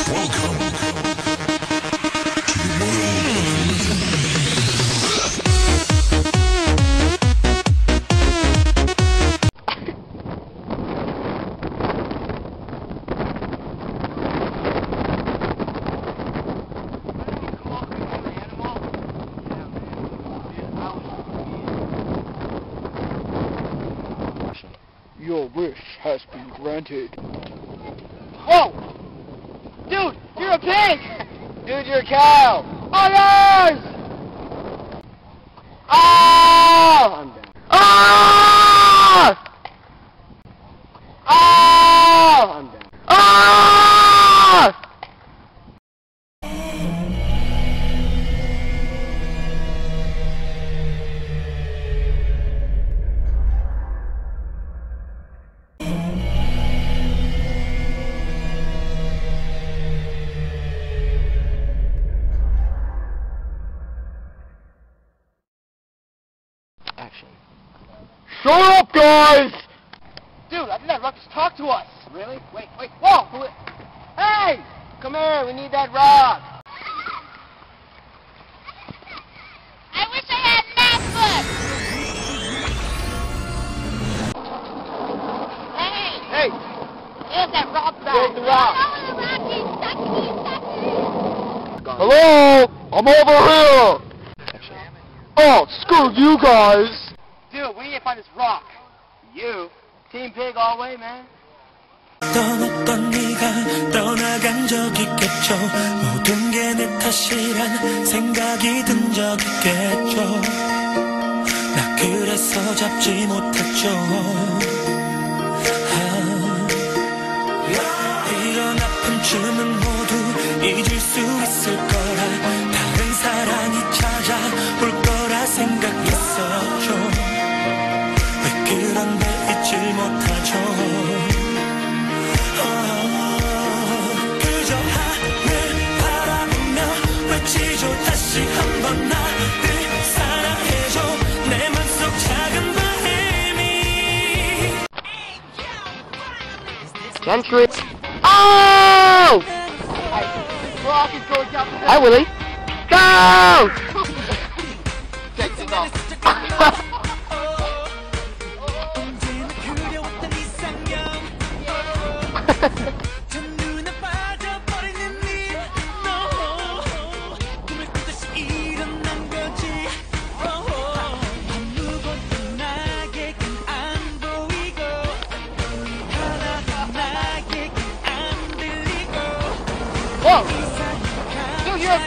Welcome to the world of Your wish has been granted. Whoa! Dude, you're a pig! Dude, you're a cow! Oh, yes! Ah! I'm down. Ah! Ah! I'm down. Ah! Action. Shut up, guys! Dude, I think that rock just talked to us. Really? Wait. Whoa! Hey! Come here, we need that rock. I wish I had math book! Hey! Hey! Here's that rock back! Where's the rock? Oh, the rock is stuck. Hello? I'm over here! Oh, screw you guys! Dude, we need to find this rock. You. Team Pig all the way, man. 떠났던 네가 떠나간 적 있겠죠. 모든 게 내 탓이란 생각이 든 적 있겠죠. 나 그래서 잡지 못했죠. 이런 아픔쯤은 모두 잊을 수 있을 거라. 다른 사랑이 찾아올 거라 생각했었죠. 왜 그런데 잊질 못하죠. 그저 하늘 바라보며 외치죠. 다시 한번 나를 사랑해줘. 내 맘속 작은 바람이. Gentry. Oh! Rock is going down the hill. Hi, Willie. Go! Take this off. Whoa! Dude, you're